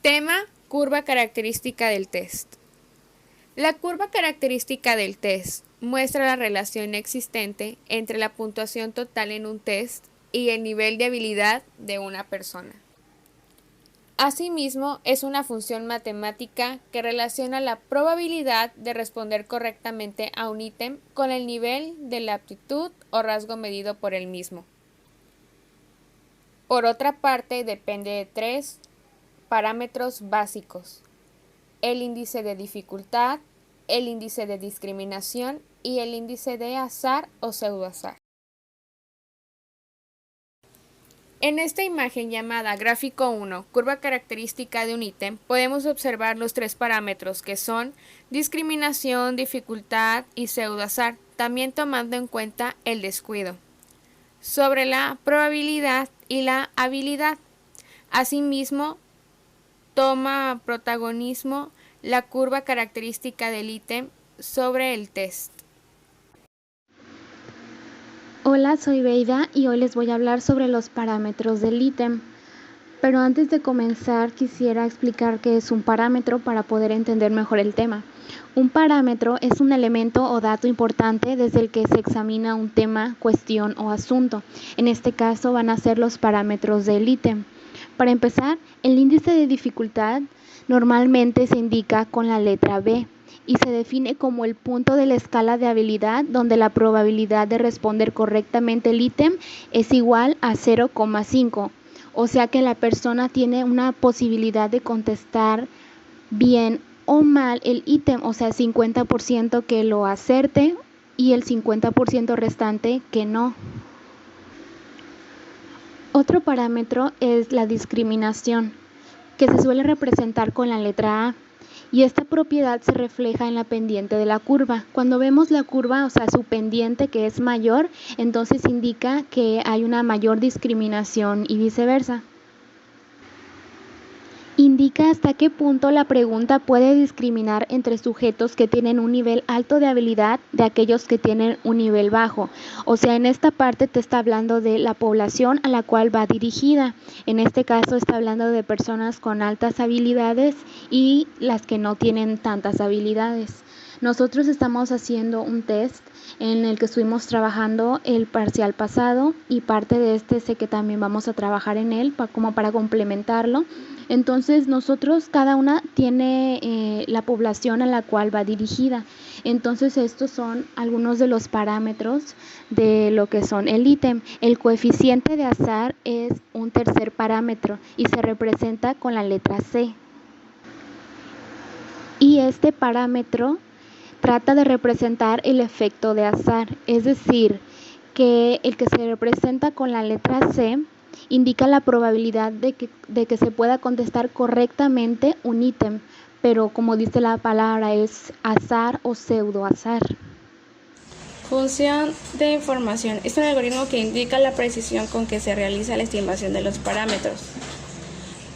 Tema: curva característica del test. La curva característica del test muestra la relación existente entre la puntuación total en un test y el nivel de habilidad de una persona. Asimismo, es una función matemática que relaciona la probabilidad de responder correctamente a un ítem con el nivel de la aptitud o rasgo medido por el mismo. Por otra parte, depende de tres parámetros básicos: el índice de dificultad, el índice de discriminación y el índice de azar o pseudoazar. En esta imagen llamada gráfico 1, curva característica de un ítem, podemos observar los tres parámetros que son discriminación, dificultad y pseudoazar, también tomando en cuenta el descuido. Sobre la probabilidad y la habilidad, asimismo, toma protagonismo la curva característica del ítem sobre el test. Hola, soy Beida y hoy les voy a hablar sobre los parámetros del ítem. Pero antes de comenzar quisiera explicar qué es un parámetro para poder entender mejor el tema. Un parámetro es un elemento o dato importante desde el que se examina un tema, cuestión o asunto. En este caso van a ser los parámetros del ítem. Para empezar, el índice de dificultad normalmente se indica con la letra B y se define como el punto de la escala de habilidad donde la probabilidad de responder correctamente el ítem es igual a 0,5. O sea que la persona tiene una posibilidad de contestar bien o mal el ítem, o sea, 50% que lo acerte y el 50% restante que no. Otro parámetro es la discriminación, que se suele representar con la letra A, y esta propiedad se refleja en la pendiente de la curva. Cuando vemos la curva, o sea, su pendiente que es mayor, entonces indica que hay una mayor discriminación y viceversa. Indica hasta qué punto la pregunta puede discriminar entre sujetos que tienen un nivel alto de habilidad de aquellos que tienen un nivel bajo. O sea, en esta parte te está hablando de la población a la cual va dirigida. En este caso está hablando de personas con altas habilidades y las que no tienen tantas habilidades. Nosotros estamos haciendo un test en el que estuvimos trabajando el parcial pasado y parte de este sé que también vamos a trabajar en él como para complementarlo. Entonces nosotros cada una tiene la población a la cual va dirigida. Entonces estos son algunos de los parámetros de lo que son el ítem. El coeficiente de azar es un tercer parámetro y se representa con la letra C. Y este parámetro trata de representar el efecto de azar, es decir, que el que se representa con la letra C indica la probabilidad de que se pueda contestar correctamente un ítem, pero como dice la palabra es azar o pseudoazar. Función de información es un algoritmo que indica la precisión con que se realiza la estimación de los parámetros.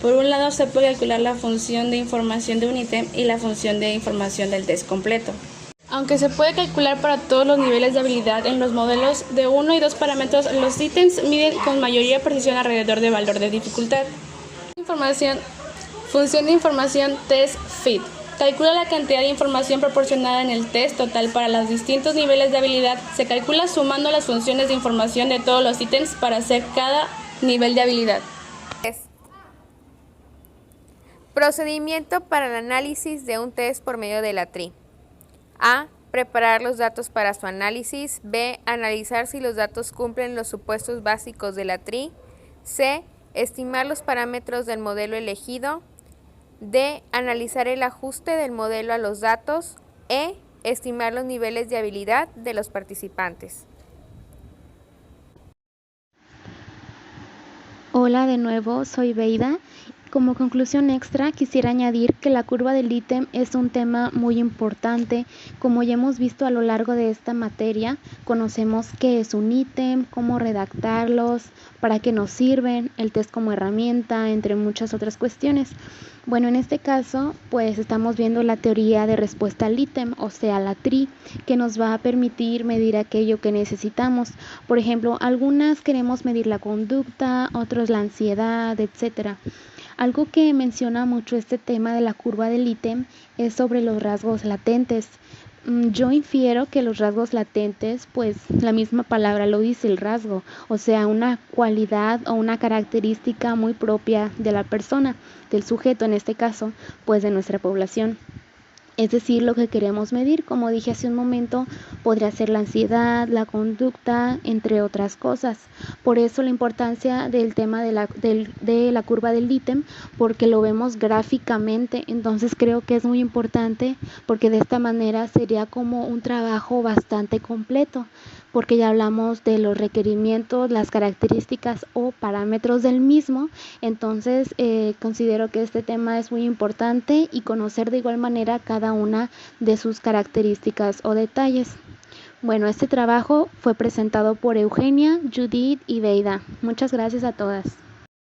Por un lado, se puede calcular la función de información de un ítem y la función de información del test completo. Aunque se puede calcular para todos los niveles de habilidad en los modelos de 1 y 2 parámetros, los ítems miden con mayoría precisión alrededor del valor de dificultad. Función de información test fit. Calcula la cantidad de información proporcionada en el test total para los distintos niveles de habilidad. Se calcula sumando las funciones de información de todos los ítems para hacer cada nivel de habilidad. Procedimiento para el análisis de un test por medio de la TRI. A. Preparar los datos para su análisis. B. Analizar si los datos cumplen los supuestos básicos de la TRI. C. Estimar los parámetros del modelo elegido. D. Analizar el ajuste del modelo a los datos. E. Estimar los niveles de habilidad de los participantes. Hola de nuevo, soy Beida. Como conclusión extra, quisiera añadir que la curva del ítem es un tema muy importante. Como ya hemos visto a lo largo de esta materia, conocemos qué es un ítem, cómo redactarlos, para qué nos sirven, el test como herramienta, entre muchas otras cuestiones. Bueno, en este caso, pues estamos viendo la teoría de respuesta al ítem, o sea, la TRI, que nos va a permitir medir aquello que necesitamos. Por ejemplo, algunas queremos medir la conducta, otros la ansiedad, etc. Algo que menciona mucho este tema de la curva del ítem es sobre los rasgos latentes. Yo infiero que los rasgos latentes, pues la misma palabra lo dice, el rasgo, o sea, una cualidad o una característica muy propia de la persona, del sujeto en este caso, pues de nuestra población. Es decir, lo que queremos medir, como dije hace un momento, podría ser la ansiedad, la conducta, entre otras cosas. Por eso la importancia del tema de la curva del ítem, porque lo vemos gráficamente. Entonces creo que es muy importante porque de esta manera sería como un trabajo bastante completo, porque ya hablamos de los requerimientos, las características o parámetros del mismo. Entonces considero que este tema es muy importante y conocer de igual manera cada una de sus características o detalles. Bueno, este trabajo fue presentado por Eugenia, Judith y Beida. Muchas gracias a todas.